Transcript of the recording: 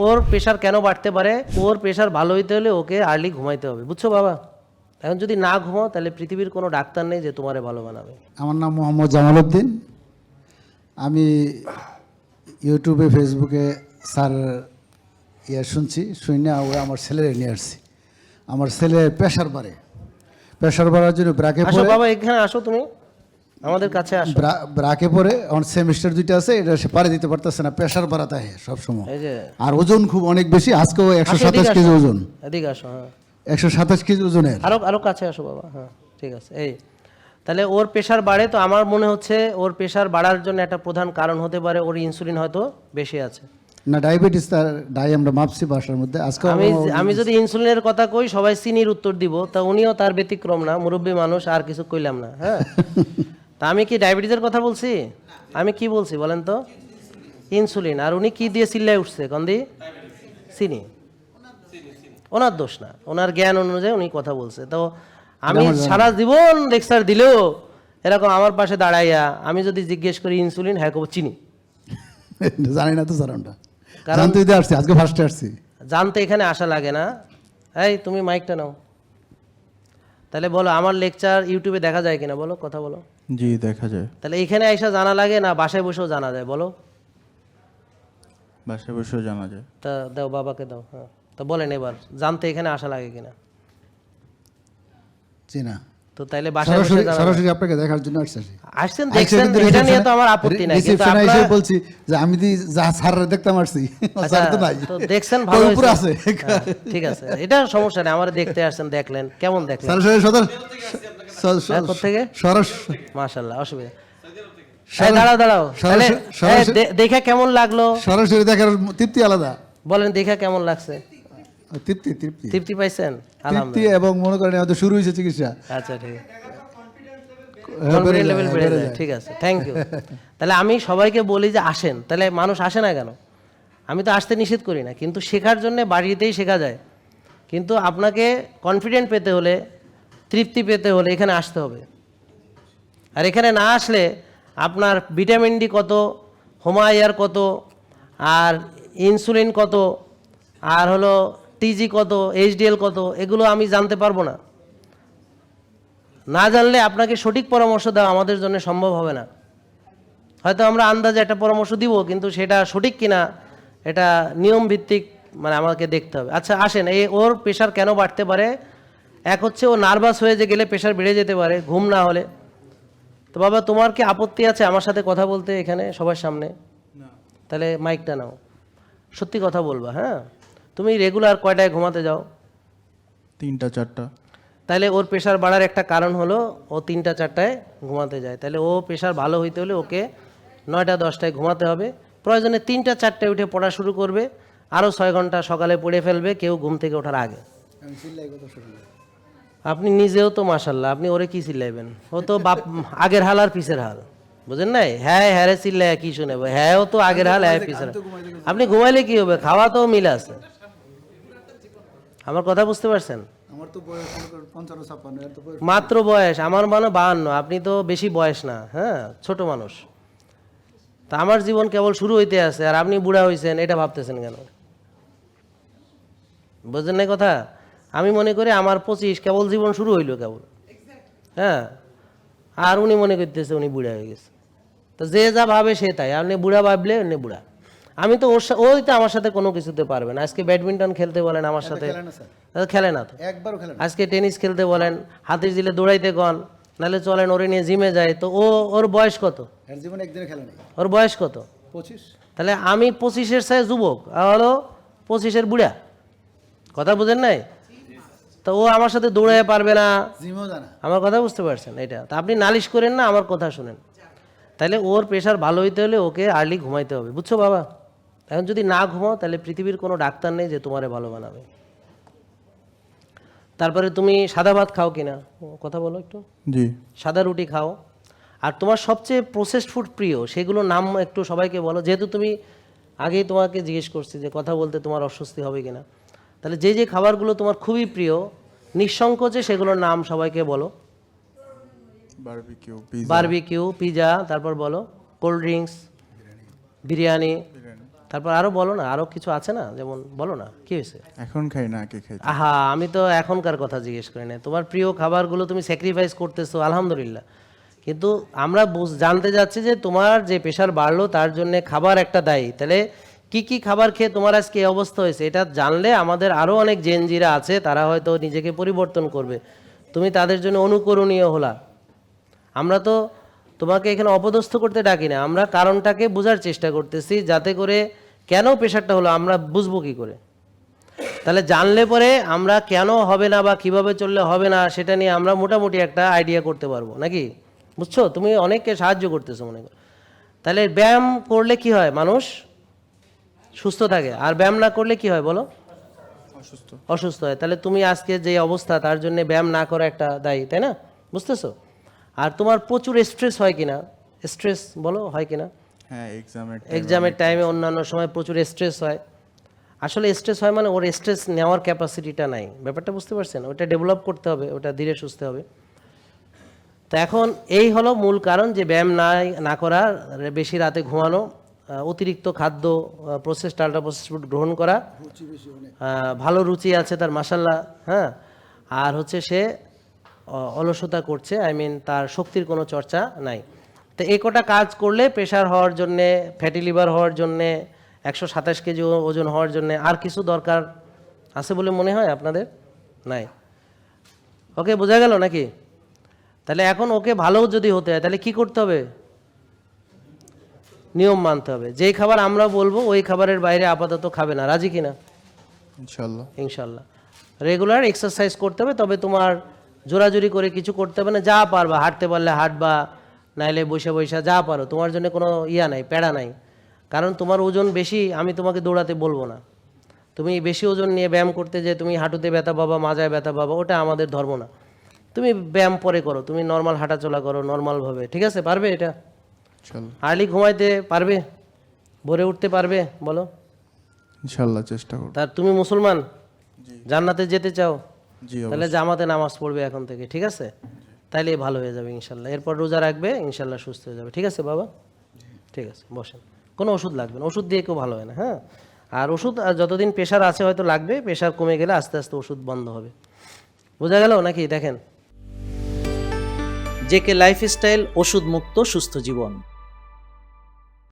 ওর pressure কেন বাড়তে পারে, ওর প্রেশার ভালো হইতে হলে ওকে আর্লি ঘুমাইতে হবে, বুঝছো বাবা? এখন যদি না ঘুমাও তাহলে পৃথিবীর কোনো ডাক্তার নেই যে তোমারে ভালো বানাবে। আমার নাম মোহাম্মদ জামাল উদ্দিন। আমি ইউটিউবে ফেসবুকে স্যার শুনছি, শুনে আমার ছেলেরে নিয়ে আসছি। আমার ছেলের প্রেশার বাড়ার জন্য ব্রাকে আসো পড়ে, বাবা, এখানে আসো, তুমি আমাদের কাছে আসো। ব্রাকে পড়ে আমার সেমিস্টার দুইটা আছে, এটা সে পারে দিতে পারতেছে না, প্রেশার বাড়াতে হয় সবসময়। এই যে আর ওজন খুব অনেক বেশি, আজকেও আসো, 127 কেজি ওজন, এদিকে আসো। হ্যাঁ 127 কেজি ওজনের। আরো কাছে আসো বাবা। হ্যাঁ ঠিক আছে। এই তাহলে ওর প্রেশার বাড়ে, তো আমার মনে হচ্ছে ওর প্রেশার বাড়ার জন্য একটা প্রধান কারণ হতে পারে ওর ইনসুলিন হয়তো বেশি আছে। না, ডায়াবেটিস, তার আমরা মাপছি বাসার মধ্যে আজকে। আমি যদি ইনসুলিনের কথা কই সবাই চিনির উত্তর দিব, তা উনিও তার ব্যতিক্রম না, মুরব্বী মানুষ, আর কিছু কইলাম না। হ্যাঁ তা আমি কি ডায়াবেটিসের কথা বলছি? আমি কি বলছি বলেন তো? ইনসুলিন। আর উনি কি দিয়ে চিল্লায় উঠছে কন্দি? চিনি। ওনার দোষ না, ওনার জ্ঞান অনুযায়ী উনি কথা বলছে। তো আমি সারা জীবন লেকচার দিলেও এরকম আমার পাশে দাঁড়াইয়া আমি যদি জিজ্ঞেস করি ইনসুলিন, হ্যাঁ কব চিনি। জানি না তো স্যার, আমরা জানতে দিতে আসছি, আজকে ফার্স্টে আসছি। জানতে এখানে আসা লাগে না। এই তুমি মাইকটা নাও। তাহলে বলো, আমার লেকচার ইউটিউবে দেখা যায় কিনা বলো, কথা বলো। জি দেখা যায়। তাহলে এখানে আইসা জানা লাগে না বাসায় বসেও জানা যায় বলো? বাসায় বসেও জানা যায়। তা দাও, বাবাকে দাও। হ্যাঁ তা বলেন এবার, জানতে এখানে আসা লাগে কিনা? জি না, তো তাইলে বাসায় বসে জানা যায়। সরাসরি আপনাকে দেখার জন্য আসছি। আসছেন, দেখছেন, এটা নিয়ে তো আমার আপত্তি নাই, কিন্তু রিসেপশনে আপনারা এসে বলছি যে আমি দি যা স্যাররা দেখতাম আসছি, স্যার তো নাই, তো দেখছেন ভালো উপরে হয়েছে। আছে। হ্যাঁ, ঠিক আছে, এটা সমস্যা নেই, আমার দেখতে আসছেন, দেখলেন কেমন দেখলেন? সরাসরি হ্যাঁ, কোত্থেকে? সরাসরি মাশাআল্লাহ, অসুবিধা। দাঁড়াও দাঁড়াও, তাহলে দেখা কেমন লাগলো? সরাসরি দেখার তৃপ্তি আলাদা। বলেন দেখা কেমন লাগছে? তৃপ্তি তৃপ্তি পাইছেন? তৃপ্তি, আলহামদুলিল্লাহ। এবং মনে করেন হয়তো শুরু হয়েছে চিকিৎসা। আচ্ছা ঠিক আছে, কনফিডেন্স লেভেল বেড়ে যায়। ঠিক আছে, থ্যাংক ইউ। তাহলে আমি সবাইকে বলি যে আসেন, তাহলে মানুষ আসে না কেন? আমি তো আসতে নিষেধ করি না, কিন্তু শেখার জন্য বাড়িতেই শেখা যায়। কিন্তু আপনাকে কনফিডেন্ট পেতে হলে, তৃপ্তি পেতে হলে এখানে আসতে হবে। আর এখানে না আসলে আপনার ভিটামিন ডি কত, হোমায়ার কত, আর ইনসুলিন কত, আর হলো টিজি কত, এইচডিএল কত, এগুলো আমি জানতে পারবো না। না জানলে আপনাকে সঠিক পরামর্শ দেওয়া আমাদের জন্য সম্ভব হবে না। হয়তো আমরা আন্দাজে একটা পরামর্শ দিব, কিন্তু সেটা সঠিক কিনা এটা নিয়ম ভিত্তিক মানে আমাকে দেখতে হবে। আচ্ছা আসেন, ওর প্রেশার কেন বাড়তে পারে? এক হচ্ছে ও নার্ভাস হয়ে যে গেলে প্রেশার বেড়ে যেতে পারে, ঘুম না হলে। তো বাবা তোমার কি আপত্তি আছে আমার সাথে কথা বলতে এখানে সবার সামনে? তাহলে মাইকটা নাও, সত্যি কথা বলবা। হ্যাঁ, তুমি রেগুলার কয়টায় ঘুমাতে যাও? 3টা 4টা। তাহলে ওর প্রেশার বাড়ার একটা কারণ হলো ও 3টা 4টায় ঘুমাতে যায়। তাহলে ও প্রেশার ভালো হইতে হলে ওকে 9টা 10টায় ঘুমাতে হবে। প্রয়োজনে 3টা 4টায় উঠে পড়া শুরু করবে, আরও 6 ঘন্টা সকালে পড়ে ফেলবে কেউ ঘুম থেকে ওঠার আগে। আপনি নিজেও তো মাশাল্লাহ, আপনি ওরে কি চিল্লাইবেন? ও তো বাপ আগের হাল আর পিছের হাল, বুঝেন নাই? হ্যাঁ হ্যাঁ রে চিল্লাই কি শুনে, হ্যাঁ ও তো আগের হাল, হ্যাঁ পিছের হাল। আপনি ঘুমাইলে কি হবে? খাওয়া তো মিল আছে। আমার কথা বুঝতে পারছেন? আমার তো বয়স 55-56, এর তো বয়স মাত্র বয়স আমার মানে 52, আপনি তো বেশি বয়স না, হ্যাঁ ছোট মানুষ। তা আমার জীবন কেবল শুরু হইতে আছে, আর আপনি বুড়া হইছেন, এটা ভাবতেছেন কেন? বুঝলেন না কথা? আমি মনে করি আমার 25, কেবল জীবন শুরু হইলো কেবল। হ্যাঁ, আর উনি মনে করতেছে উনি বুড়া হয়ে গেছে। তো যে যা ভাবে সে তাই, আপনি বুড়া ভাবলে উনি বুড়া। আমি তো ওই তো আমার সাথে কোনো কিছুতে পারবে না। আজকে ব্যাডমিন্টন খেলতে বলেন আমার সাথে, খেলে না তো। একবারও খেলেন? আজকে টেনিস খেলতে বলেন, হাতির জিলে দৌড়াইতে গন, নাহলে চলেন ওরে নিয়ে জিমে যায়। তো ওর বয়স কত? এর জীবনে একদিনে খেলে নাই। ওর বয়স কত? 25। তাহলে আমি 25-এর সাথে যুবক, আর হলো 25-এর বুড়া। কথা বুঝেন নাই? তো ও আমার সাথে দৌড়াইতে পারবে না, জিমও জানা। আমার কথা বুঝতে পারছেন? এটা তা আপনি নালিশ করেন না, আমার কথা শুনেন। তাহলে ওর প্রেশার ভালো হইতে হলে ওকে আর্লি ঘুমাইতে হবে, বুঝছো বাবা? এখন যদি না ঘুমাও তাহলে পৃথিবীর কোনো ডাক্তার নেই যে তোমারে ভালো বানাবে। তারপরে তুমি সাদা ভাত খাও কিনা, কথা বলো একটু। জি। সাদা রুটি খাও। আর তোমার সবচেয়ে প্রসেসড ফুড প্রিয় সেগুলোর নাম একটু সবাইকে বলো, যেহেতু তুমি আগেই তোমাকে জিজ্ঞেস করছি যে কথা বলতে তোমার অস্বস্তি হবে কিনা। তাহলে যে যে খাবারগুলো তোমার খুবই প্রিয় নিঃসংকোচে সেগুলোর নাম সবাইকে বলো। বারবিকিউ, পিজা, তারপর বলো কোল্ড ড্রিঙ্কস, বিরিয়ানি, তারপর আরো বলো না, আরো কিছু আছে না, যেমন বলো না কি হয়েছে। এখন খাই না, আগে খাই। আহা, আমি তো এখনকার কথা জিজ্ঞেস করি না, তোমার প্রিয় খাবারগুলো তুমি স্যাক্রিফাইস করতেছো, আলহামদুলিল্লাহ। কিন্তু আমরা জানতে যাচ্ছি যে তোমার যে প্রেশার বাড়লো তার জন্য খাবার একটা দায়ী। তাহলে কি কি খাবার খেয়ে তোমার আজকে এই অবস্থা হয়েছে, এটা জানলে আমাদের আরো অনেক জেনজিরা আছে, তারা হয়তো নিজেকে পরিবর্তন করবে। তুমি তাদের জন্য অনুকরণীয় হলা। আমরা তো তোমাকে এখানে অপদস্থ করতে ডাকি না, আমরা কারণটাকে বোঝার চেষ্টা করতেছি, যাতে করে কেন প্রেশারটা হলো আমরা বুঝবো কি করে। তাহলে জানলে পরে আমরা কেন হবে না বা কিভাবে চললে হবে না সেটা নিয়ে আমরা মোটামুটি একটা আইডিয়া করতে পারবো, নাকি? বুঝছো? তুমি অনেককে সাহায্য করতেছো মনে করো। তাহলে ব্যায়াম করলে কি হয়? মানুষ সুস্থ থাকে। আর ব্যায়াম না করলে কি হয় বলো? অসুস্থ। অসুস্থ হয়। তাহলে তুমি আজকে যে অবস্থা তার জন্য ব্যায়াম না করা একটা দায়ী, তাই না? বুঝতেছো? আর তোমার প্রচুর স্ট্রেস হয় কিনা? স্ট্রেস বলো, হয় কিনা? হ্যাঁ, এক্সামের টাইমে অন্যান্য সময় প্রচুর স্ট্রেস হয়। আসলে স্ট্রেস হয় মানে ওর স্ট্রেস নেওয়ার ক্যাপাসিটিটা নাই। ব্যাপারটা বুঝতে পারছেন? ওটা ডেভেলপ করতে হবে, ওটা ধীরে সুস্থে হবে। তো এখন এই হলো মূল কারণ যে ব্যায়াম না করা, বেশি রাতে ঘুমানো, অতিরিক্ত খাদ্য, প্রসেসড আল্ট্রা প্রসেসড ফুড গ্রহণ করা, ভালো রুচি আছে তার মাশাল্লাহ, হ্যাঁ, আর হচ্ছে সে অলসতা করছে, তার শক্তির কোনো চর্চা নাই। তো এই কটা কাজ করলে প্রেশার হওয়ার জন্যে, ফ্যাটি লিভার হওয়ার জন্যে, 127 কেজি ওজন হওয়ার জন্যে আর কিছু দরকার আছে বলে মনে হয় আপনাদের? নাই। ওকে, বোঝা গেল নাকি? তাহলে এখন ওকে ভালো যদি হতে হয় তাহলে কি করতে হবে? নিয়ম মানতে হবে। যেই খাবার আমরা বলবো ওই খাবারের বাইরে আপাতত খাবে না। রাজি কিনা? ইনশাল্লাহ। ইনশাল্লাহ। রেগুলার এক্সারসাইজ করতে হবে, তবে তোমার জোরাজুরি করে কিছু করতে হবে না। যা পারবা, হাঁটতে পারলে হাঁটবা, নাইলে বসে বসে যা পারো, তোমার জন্য কোনো ইয়া নাই, প্যাড়া নাই। কারণ তোমার ওজন বেশি, আমি তোমাকে দৌড়াতে বলবো না। তুমি বেশি ওজন নিয়ে ব্যায়াম করতে যে তুমি হাঁটুতে ব্যথা পাবা, মাজায় ব্যথা পাবা, ওটা আমাদের ধর্ম না। তুমি ব্যায়াম পরে করো, তুমি নর্মাল হাঁটাচলা করো নর্মালভাবে, ঠিক আছে? পারবে এটা? ইনশাল্লাহ। আর্লি ঘুমাইতে পারবে? ভোরে উঠতে পারবে? বলো। ইনশাল্লাহ চেষ্টা করব। তার তুমি মুসলমান, জান্নাতে যেতে চাও, জি, তাহলে জামাতে নামাজ পড়বে এখন থেকে, ঠিক আছে? তাইলে ভালো হয়ে যাবে ইনশাল্লাহ। এরপর রোজা রাখবে, ইনশাল্লাহ সুস্থ হয়ে যাবে। ঠিক আছে বাবা? ঠিক আছে, বসেন। কোনো ওষুধ লাগবে না, ওষুধ দিয়ে কেউ ভালো হয় না, হ্যাঁ? আর ওষুধ যতদিন প্রেশার আছে হয়তো লাগবে, প্রেশার কমে গেলে আস্তে আস্তে ওষুধ বন্ধ হবে। বোঝা গেল নাকি? দেখেন, জেকে লাইফস্টাইল, ওষুধ মুক্ত সুস্থ জীবন।